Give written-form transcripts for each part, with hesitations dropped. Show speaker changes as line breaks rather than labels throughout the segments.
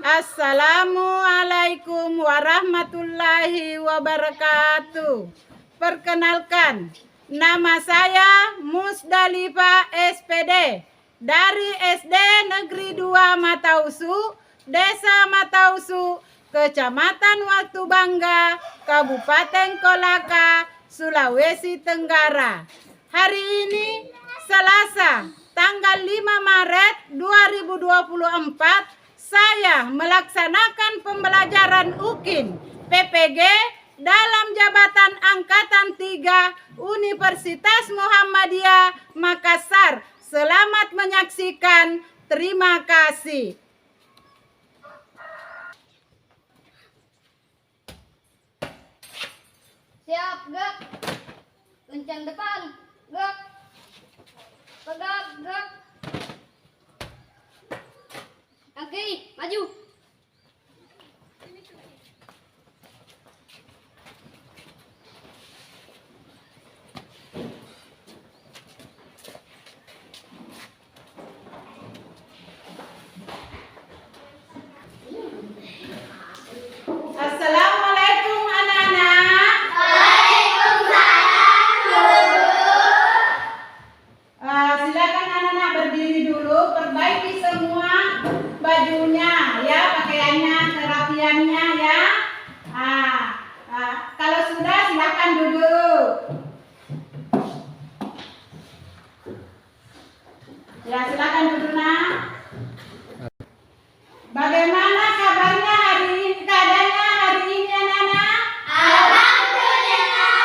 Assalamualaikum warahmatullahi wabarakatuh. Perkenalkan, nama saya Musdalifah SPD dari SD Negeri 2 Matausu, Desa Matausu, Kecamatan Watubangga, Kabupaten Kolaka, Sulawesi Tenggara. Hari ini Selasa, tanggal 5 Maret 2024, saya melaksanakan pembelajaran UKIN PPG dalam jabatan Angkatan 3 Universitas Muhammadiyah Makassar. Selamat menyaksikan. Terima kasih.
Siap, gerak. Kencang depan, gerak. Tegak, gerak. Kaki, maju.
Assalamualaikum anak-anak. Silakan anak-anak berdiri dulu, perbaiki semua bajunya ya, pakaiannya, kerapiannya ya. Kalau sudah silakan duduk. Ya, silakan duduk nak. Bagaimana kabarnya hari ini? Keadaannya hari ini anak-anak?
Alhamdulillah,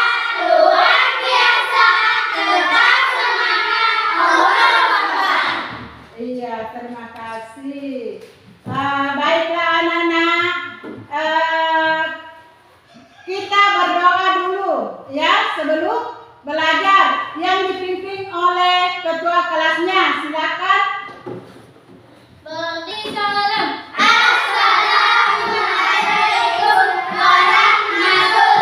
luar biasa, tetap semangat, Allah Akbar.
Iya, terima kasih. Baiklah anak-anak, kita berdoa dulu ya sebelum belajar, yang dipimpin oleh ketua kelasnya. Silakan.
Berdiri salam. Assalamualaikum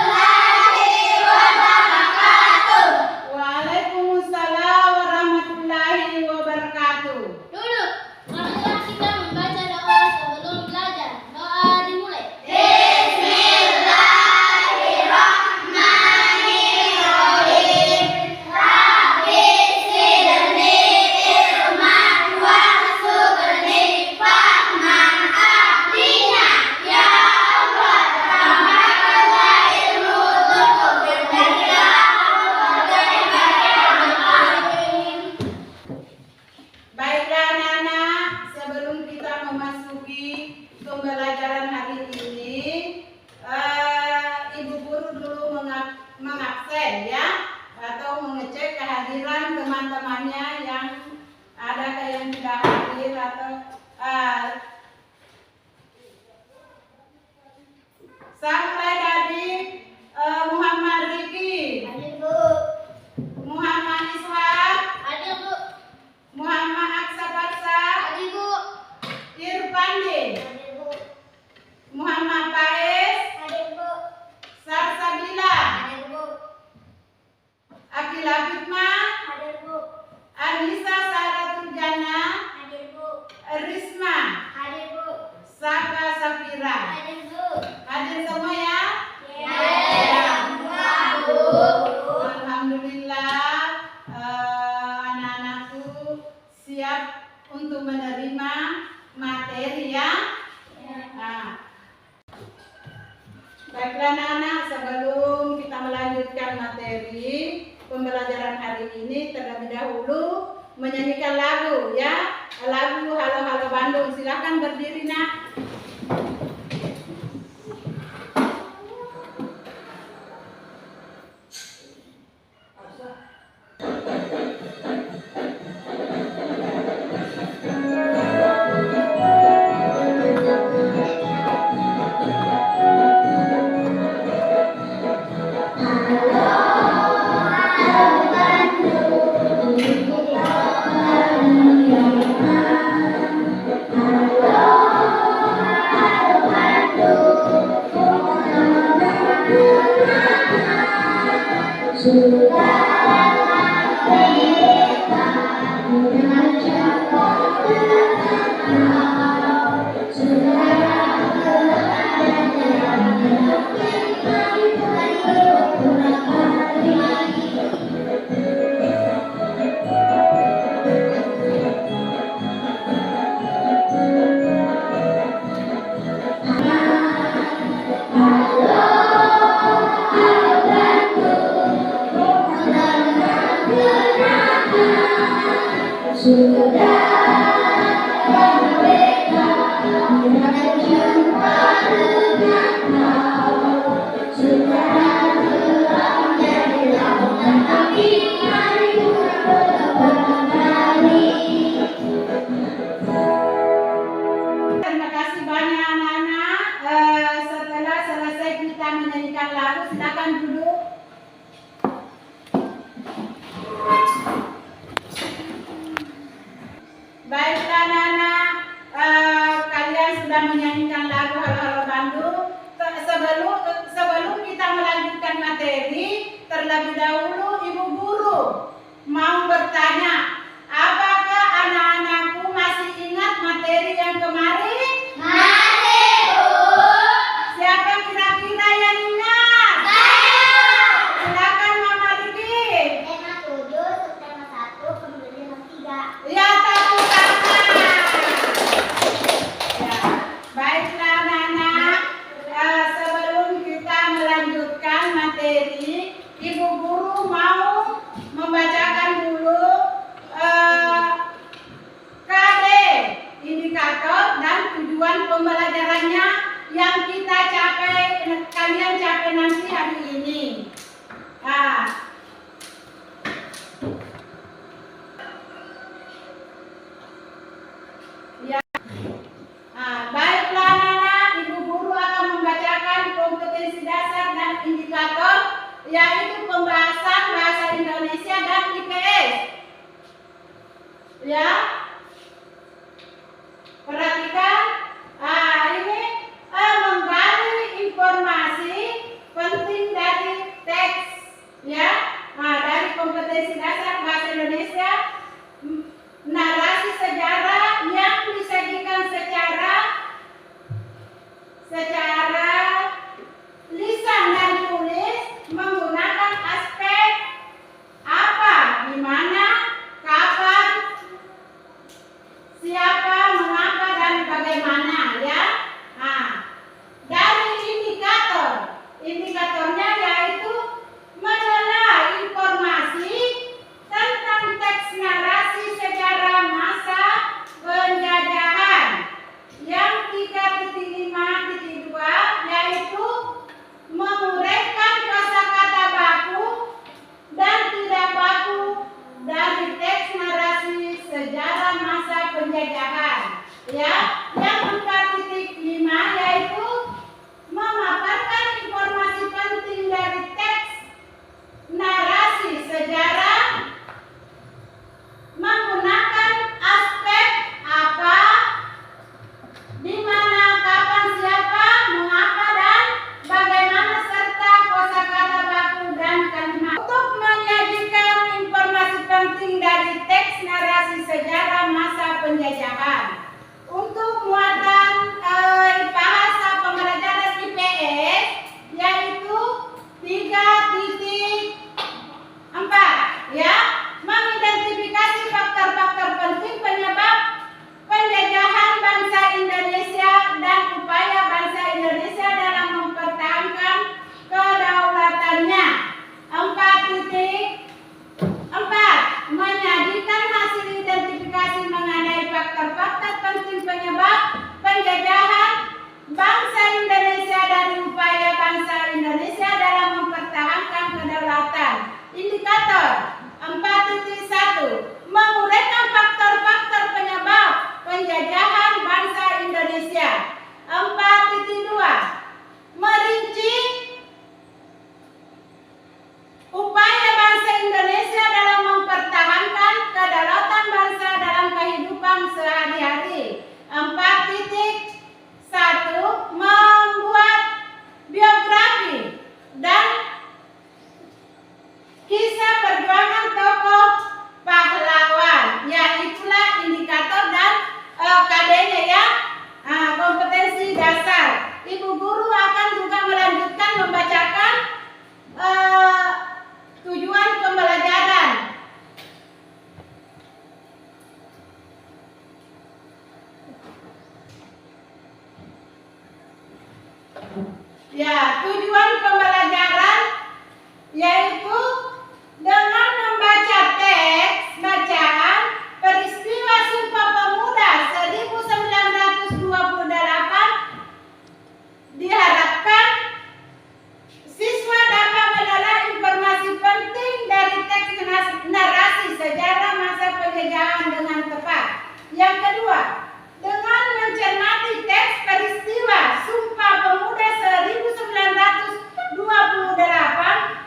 warahmatullahi wabarakatuh.
Waalaikumsalam warahmatullahi wabarakatuh.
Duduk. Marilah kita membaca doa sebelum belajar. Doa dimulai. Bismillahirrahmanirrahim. Rabbi zidni ilman warzuqni fahman abdina. Ya Allah, tambahkanlah ilmu untuk
Baiklah anak-anak, sebelum kita memasuki pembelajaran hari ini, Ibu Guru dulu mengabsen ya, atau mengecek kehadiran teman-temannya yang ada yang tidak hadir atau saya mulai dari Muhammad Riki,
Hadir, Bu.
Muhammad Ishak,
Hadir, Bu.
Muhammad Aksaparsa,
Hadir, Bu.
Irfandi,
Hadir, Bu.
Muhammad Faiz,
Hadir, Bu.
Sarsabila,
Hadir, Bu.
Akila Fitma,
Hadir, Bu.
Anissa Saratul Jana,
Hadir, Bu.
Risma,
Hadir, Bu.
Saka Safira.
Hadir, Bu.
Hadir semua ya?
Ya, Bu.
Alhamdulillah, anak-anakku siap untuk menerima materi ya. Nah, baiklah anak-anak, sebelum kita melanjutkan materi pembelajaran hari ini, terlebih dahulu menyanyikan lagu ya, lagu Halo Halo Bandung. Silakan berdiri nak.
Halo
anak-anak kalian sudah menyanyikan lagu Halo-Halo Bandung. Sebelum kita melanjutkan materi, terlebih dahulu Ibu Guru mau bertanya, apakah anak-anakku masih ingat materi yang kemarin?
Masih, Bu.
Siapa kira-kira yang ingat?
Saya.
Silakan Mama Diki.
Tema 7, subtema 1, kemudian tema 3.
Ya, tepuk tangan. Ya, baiklah anak-anak. Sebelum kita melanjutkan materi, Ibu Guru mau membacakan dulu KD, indikator dan tujuan pembelajarannya yang kita kalian capai nanti hari ini. Baiklah anak-anak, Ibu Guru akan membacakan kompetensi dasar dan indikator, yaitu pembahasan bahasa Indonesia dan IPS. Ya, perhatikan. Ini menggali informasi penting dari teks. Ya, dari kompetensi dasar bahasa Indonesia, narasi sejarah yang disajikan secara lisan dan tulis menggunakan aspek apa, di mana, kapan, siapa, mengapa, dan bagaimana, ya. Dari indikatornya yaitu menilai informasi tentang teks narasi sejarah masa penjajahan. Yang 3.5.2 yaitu menguraikan kosakata baku dan tidak baku dari teks narasi sejarah masa penjajahan. Ya, yang 4.5 yaitu memaparkan informasi penting dari teks narasi sejarah menggunakan aspek apa, di mana, kapan, siapa, mengapa, dan bagaimana, serta kosakata baku dan kalimat. Untuk menyajikan informasi penting dari teks narasi sejarah masa penjajahan, untuk muatan bahasa pembelajaran IPS yaitu 3.4, ya, mengidentifikasi faktor-faktor penting penyebab penjajahan bangsa Indonesia dan upaya bangsa Indonesia dalam mempertahankan kedaulatannya. 4.4, menyajikan hasil identifikasi mengenai faktor-faktor penting penyebab penjajahan bangsa Indonesia dan upaya bangsa Indonesia dalam mempertahankan kedaulatan. Indikator 4.1, menguraikan faktor-faktor penyebab penjajahan bangsa Indonesia. 4.2, merinci upaya bangsa Indonesia dalam mempertahankan kedaulatan bangsa dalam kehidupan sehari-hari. 4.1, membuat biografi dan kisah perjuangan tokoh pahlawan. Ya, itulah indikator dan KD-nya, ya, kompetensi dasar. Ibu Guru akan juga melanjutkan membacakan tujuan pembelajaran. Ya, tujuan pembelajaran yaitu dengan membaca teks bacaan peristiwa Sumpah Pemuda 1928, diharapkan siswa dapat menilai informasi penting dari teks narasi sejarah masa penjajahan dengan tepat. Yang kedua, dengan mencermati teks peristiwa Sumpah Pemuda 1928,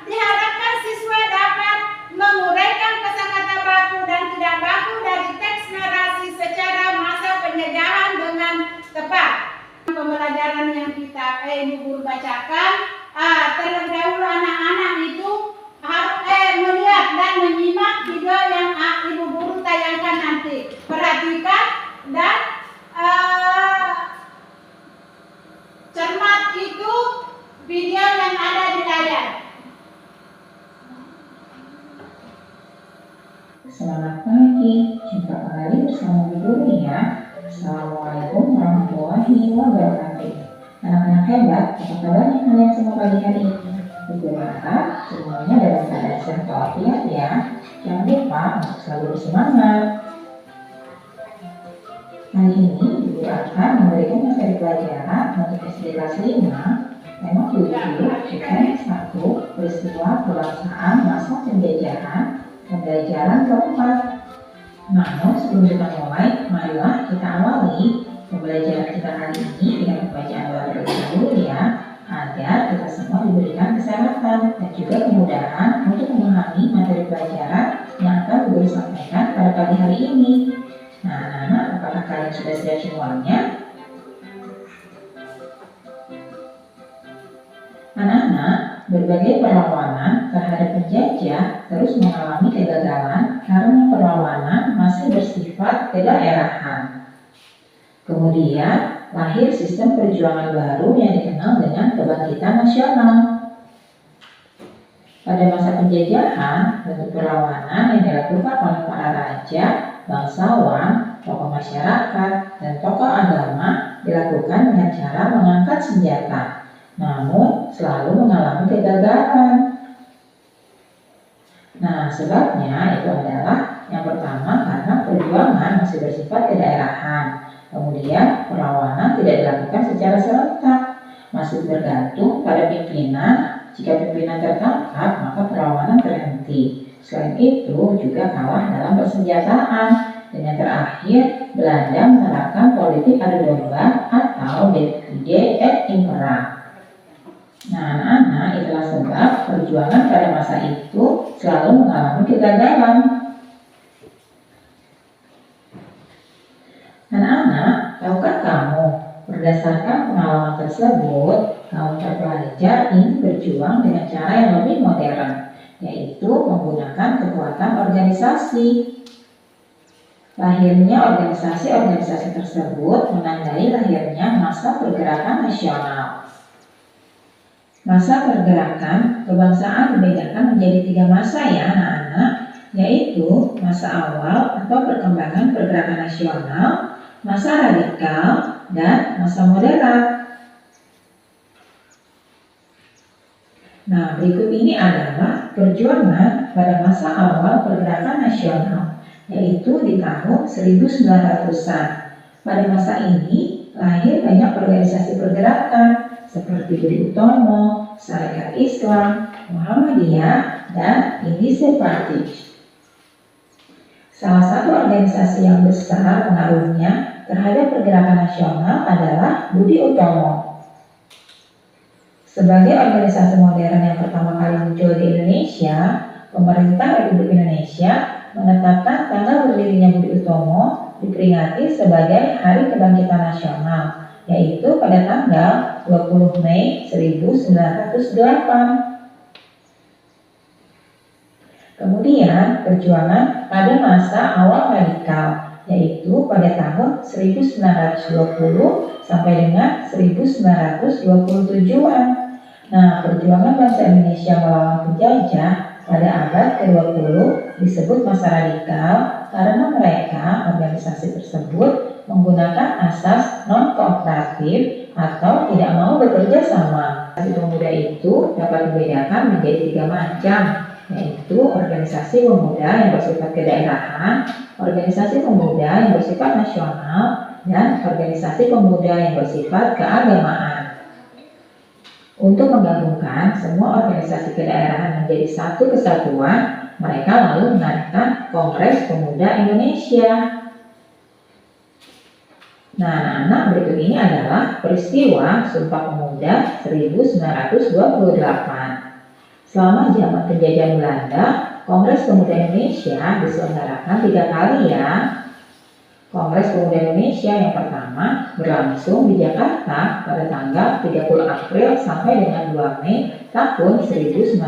diharapkan pembelajaran yang Ibu guru bacakan. Terlebih dahulu anak-anak itu harus melihat dan menyimak video yang Ibu guru tayangkan nanti. Perhatikan dan cermat itu video yang ada di layar.
Selamat pagi, jumpa kembali bersama Ibu Guru ya. Assalamualaikum warahmatullahi wabarakatuh. Anak-anak hebat, apa kabarnya kalian semua pagi hari ini? Ibu harap semuanya dalam keadaan sehat walafiat ya. Jangan lupa untuk selalu bersemangat. Hari ini Ibu akan memberikan materi pelajaran untuk SD kelas 5, tema 7, UTS 1, peristiwa kebangsaan masa penjajahan, pembelajaran keempat. Namun sebelum kita mulai, marilah kita awali pembelajaran kita kali ini dengan pembacaan doa terlebih dahulu ya, agar kita semua diberikan kesehatan dan juga kemudahan untuk memahami materi pelajaran yang akan Ibu sampaikan pada pagi hari ini. Nah, anak-anak, apakah kalian sudah siap semuanya? Anak-anak, berbagai perlawanan terhadap penjajah terus mengalami kegagalan karena perlawanan masih bersifat kedaerahan. Kemudian lahir sistem perjuangan baru yang dikenal dengan kebangkitan nasional. Pada masa penjajahan, bentuk perlawanan yang dilakukan oleh para raja, bangsawan, tokoh masyarakat, dan tokoh agama dilakukan dengan cara mengangkat senjata, namun selalu mengalami kegagalan. Nah, sebabnya itu adalah yang pertama karena perjuangan masih bersifat kedaerahan. Kemudian perlawanan tidak dilakukan secara serentak, masih bergantung pada pimpinan. Jika pimpinan tertangkap, maka perlawanan terhenti. Selain itu juga kalah dalam persenjataan. Dan yang terakhir, Belanda menerapkan politik adu domba atau divide et impera. Nah, anak-anak, itulah sebab perjuangan pada masa itu selalu mengalami kegagalan. Anak-anak, tahukah kamu, berdasarkan pengalaman tersebut, kaum terpelajar ingin berjuang dengan cara yang lebih modern, yaitu menggunakan kekuatan organisasi. Lahirnya organisasi-organisasi tersebut menandai lahirnya masa pergerakan nasional. Masa pergerakan kebangsaan dibedakan menjadi 3 masa ya anak-anak, yaitu masa awal atau perkembangan pergerakan nasional, masa radikal, dan masa moderat. Nah, berikut ini adalah perjuangan pada masa awal pergerakan nasional, yaitu di tahun 1900-an. Pada masa ini lahir banyak organisasi pergerakan seperti Budi Utomo, Sarekat Islam, Muhammadiyah, dan Indonesia Party. Salah satu organisasi yang besar pengaruhnya terhadap pergerakan nasional adalah Budi Utomo. Sebagai organisasi modern yang pertama kali muncul di Indonesia, pemerintah Republik Indonesia menetapkan tanggal berdirinya Budi Utomo diperingati sebagai Hari Kebangkitan Nasional, yaitu pada tanggal 20 Mei 1908. Kemudian perjuangan pada masa awal radikal, yaitu pada tahun 1920 sampai dengan 1927-an. Nah, perjuangan bangsa Indonesia melawan penjajah pada abad ke-20 disebut masa radikal karena mereka, organisasi tersebut, menggunakan asas non-kooperatif atau tidak mau bekerja sama. Organisasi pemuda itu dapat dibedakan menjadi 3 macam, yaitu organisasi pemuda yang bersifat kedaerahan, organisasi pemuda yang bersifat nasional, dan organisasi pemuda yang bersifat keagamaan. Untuk menggabungkan semua organisasi kedaerahan menjadi satu kesatuan, mereka lalu mengadakan Kongres Pemuda Indonesia. Nah, anak-anak, berikut ini adalah peristiwa Sumpah Pemuda 1928. Selama zaman penjajahan Belanda, Kongres Pemuda Indonesia diselenggarakan 3 kali ya. Kongres Pemuda Indonesia yang pertama berlangsung di Jakarta pada tanggal 30 April sampai dengan 2 Mei tahun 1926.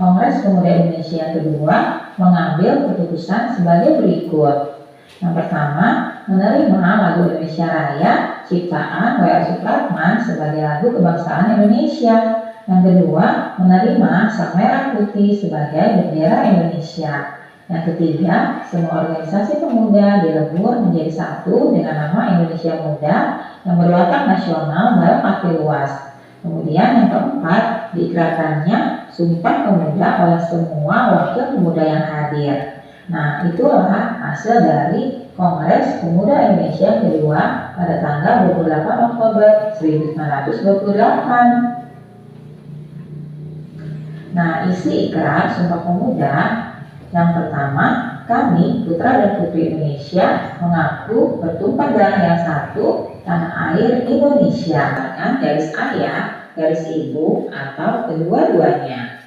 Kongres Pemuda Indonesia yang kedua mengambil keputusan sebagai berikut. Yang pertama, menerima lagu Indonesia Raya ciptaan W.R. Supratman sebagai lagu kebangsaan Indonesia. Yang kedua, menerima Sang Merah Putih sebagai bendera Indonesia. Yang ketiga, semua organisasi pemuda dilebur menjadi satu dengan nama Indonesia Muda yang berwatak nasional dalam arti luas. Kemudian yang keempat, diikrarkannya Sumpah Pemuda oleh semua wakil pemuda yang hadir. Nah, itulah hasil dari Kongres Pemuda Indonesia kedua pada tanggal 28 Oktober 1928. Nah, isi ikrar Sumpah Pemuda yang pertama, kami putra dan putri Indonesia mengaku bertumpah darah yang satu tanah air Indonesia dengan garis ayah, garis ibu atau kedua-duanya.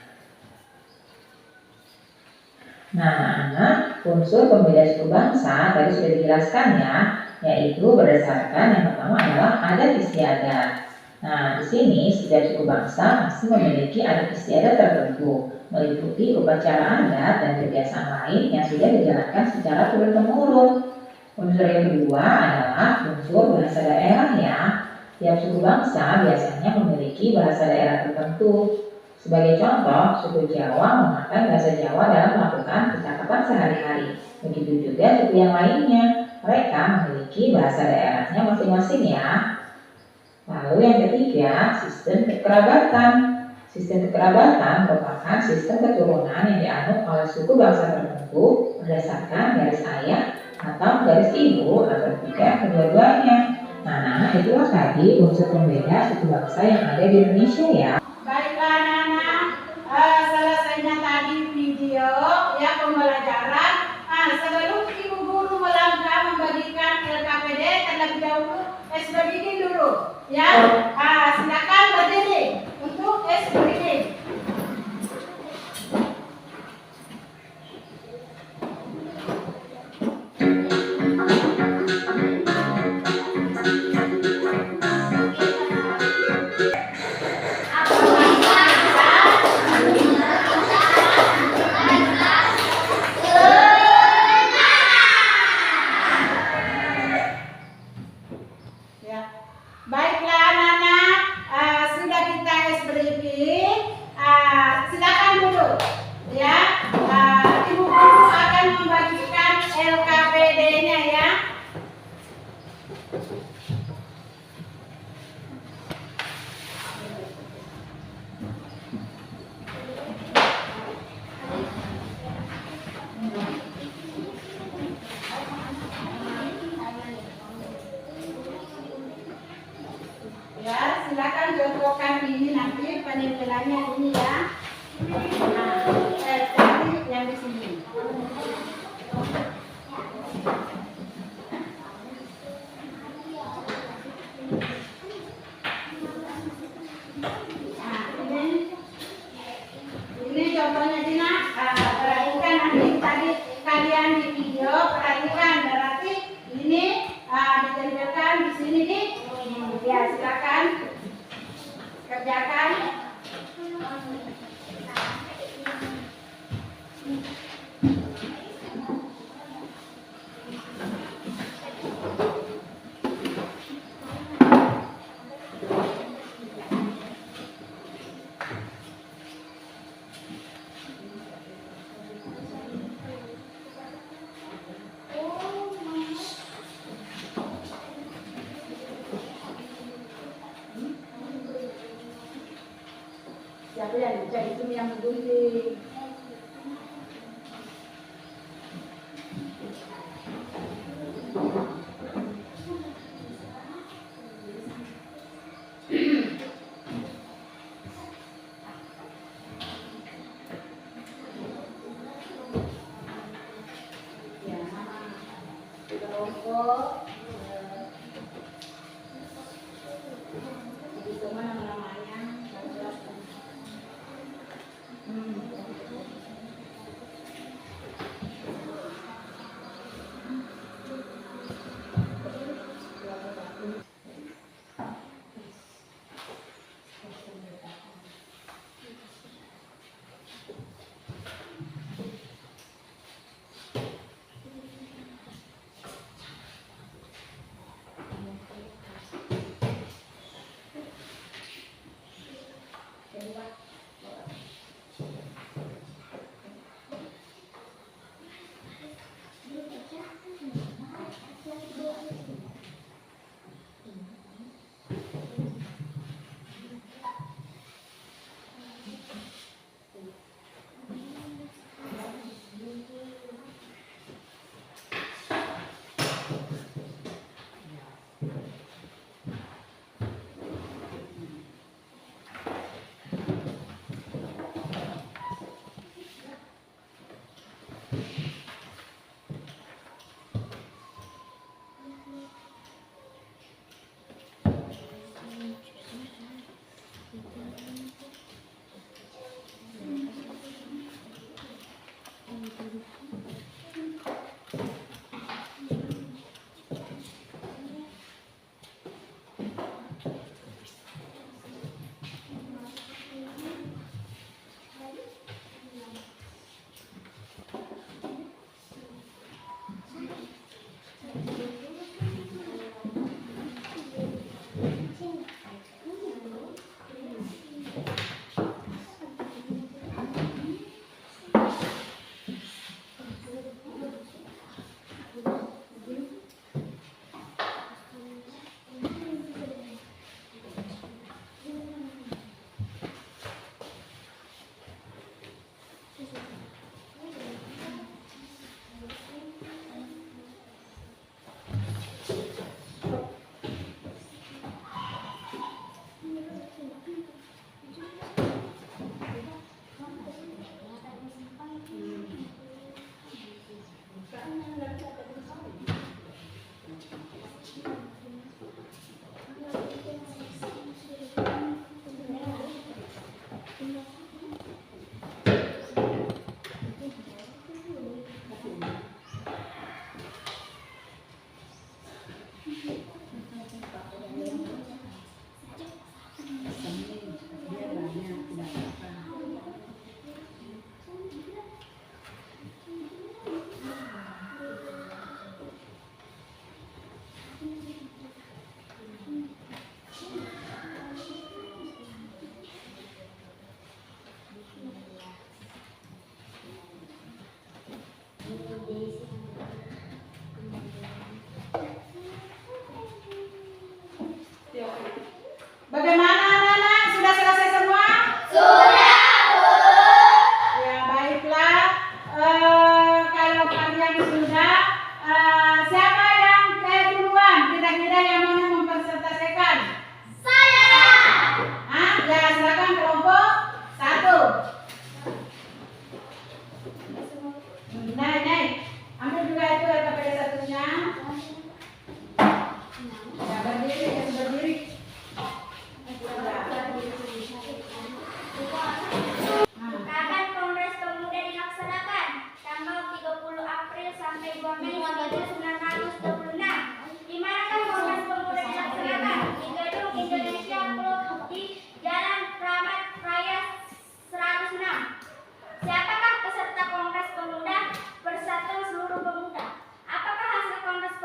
Nah, anak-anak, unsur pembeda suku bangsa tadi sudah dijelaskan ya, yaitu berdasarkan yang pertama adalah adat istiadat. Nah, di sini setiap suku bangsa masih memiliki adat istiadat tertentu, meliputi upacara adat dan kebiasaan lain yang sudah dijalankan secara turun-temurun. Unsur yang kedua adalah unsur bahasa daerah ya. Setiap suku bangsa biasanya memiliki bahasa daerah tertentu. Sebagai contoh, suku Jawa memakai bahasa Jawa dalam melakukan percakapan sehari-hari. Begitu juga suku yang lainnya, mereka memiliki bahasa daerahnya masing-masing ya. Lalu yang ketiga, sistem kekerabatan. Sistem kekerabatan merupakan sistem keturunan yang dianut oleh suku bangsa tertentu berdasarkan garis ayah atau garis ibu atau tidak kedua-duanya. Nah, itulah tadi unsur pembeda suku bangsa yang ada di Indonesia ya.
Baiklah anak-anak, selesainya tadi video ya pembelajaran. Sebelum ibu guru melangkah membagikan LKPD terlebih dahulu sudah bikin dulu ya. Silakan berdiri untuk bikin. Baiklah anak-anak, sudah kita briefing, silakan dulu ya. Ibu guru akan membagikan LKPD-nya ya. Ya, silakan contohkan ini nanti penempelannya ini ya. Nah, cari yang di sini. Nah, ini contohnya Dina. Perhatikan nanti tadi kalian di video, perhatikan berarti ini ditempelkan di sini nih. Ya, silakan kerjakan. Siapa yang baca itu yang menggunting. Ya, kelompok. Itu mana namanya?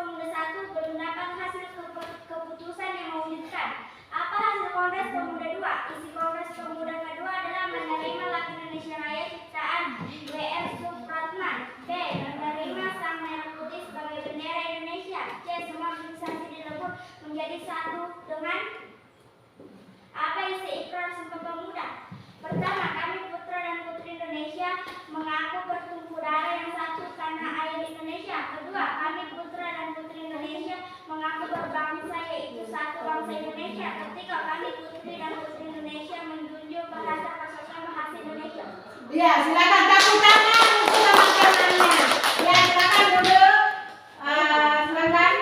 Pemuda 1 berpendapat hasil keputusan yang mewujudkan. Apa hasil Kongres Pemuda 2? Isi Kongres Pemuda kedua adalah menerima Lagu Indonesia Raya ciptaan W.R. Supratman. B. Menerima Sang Merah Putih sebagai bendera Indonesia. C. Semua organisasi dilebur menjadi satu dengan. Apa isi Ikrar Sumpah Pemuda? Pertama, kami putra dan putri Indonesia mengaku bertumpah darah yang satu tanah air Indonesia. Kedua, kami putra dan putri Indonesia mengaku berbangsa yaitu satu bangsa Indonesia. Ketiga, kami putri dan putri Indonesia menjunjung bahasa persatuan bahasa Indonesia.
Ya, silakan tepuk tangan untuk teman-temannya. Ya, silakan duduk. Silakan.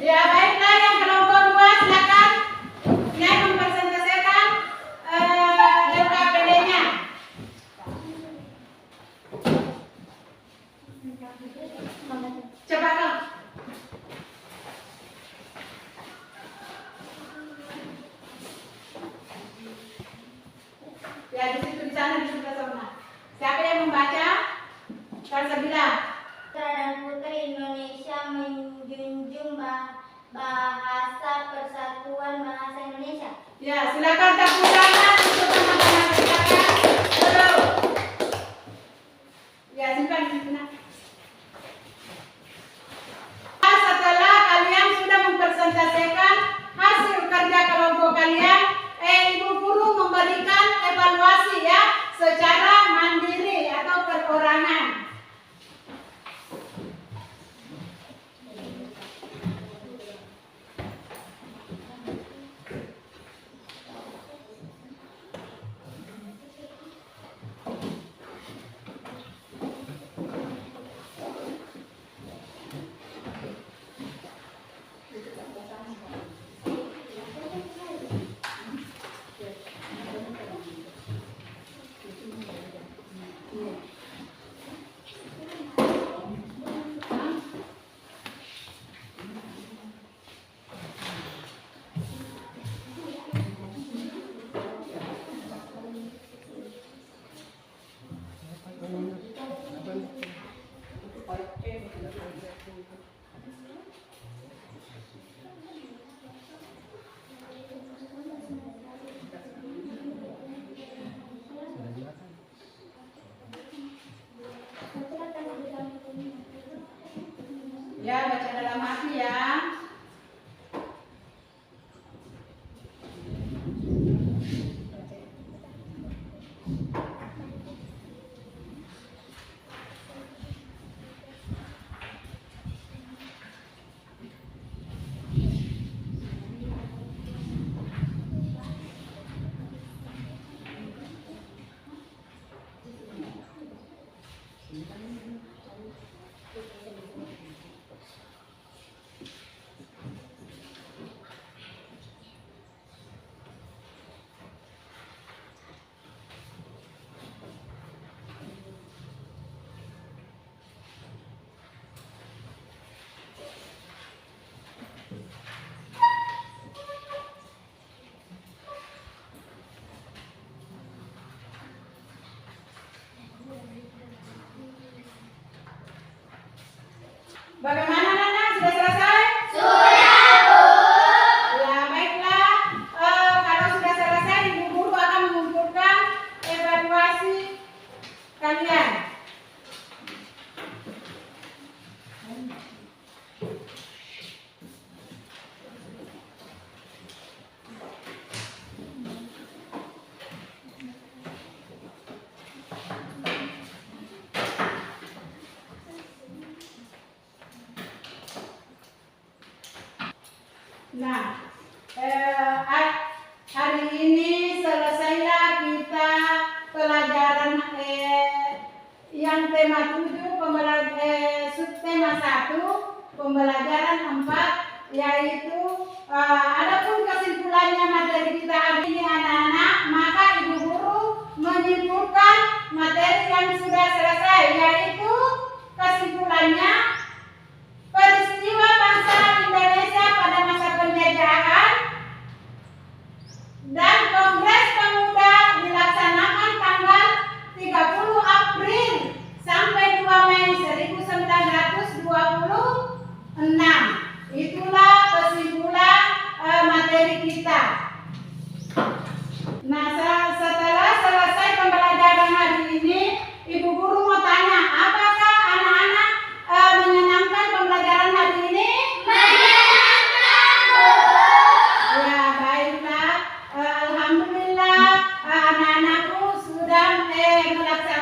Ya, baiklah yang kelompok 2 silakan. Naik mempresentasikan LKPD-nya. Coba dong. Ya, di situ di sana di sebelah sana. Siapa yang membaca? Salsabila.
Putra dan putri Indonesia menjunjung bahasa persatuan bahasa Indonesia.
Ya, silakan tepuk tangan untuk teman-teman. Silakan. Duduk. Ya, simpan. Setelah kalian sudah mempresentasikan hasil kerja kelompok kalian, Ibu Guru memberikan evaluasi ya secara mandiri atau perorangan. Ya, baca dalam hati ya. Bagaimana Nana? Sudah selesai?
Sudah, Bu.
Ya, baiklah. Kalau sudah selesai, Ibu Guru akan mengumpulkan evaluasi kalian. Nah, hari ini selesailah kita pelajaran yang tema 7, subtema 1, pembelajaran 4, yaitu adapun kesimpulannya materi kita hari ini anak-anak, maka Ibu Guru menyimpulkan materi yang sudah selesai, yaitu kesimpulannya peristiwa bangsa Indonesia pada masa penjajahan dan Kongres Pemuda dilaksanakan tanggal mulai melaksanakan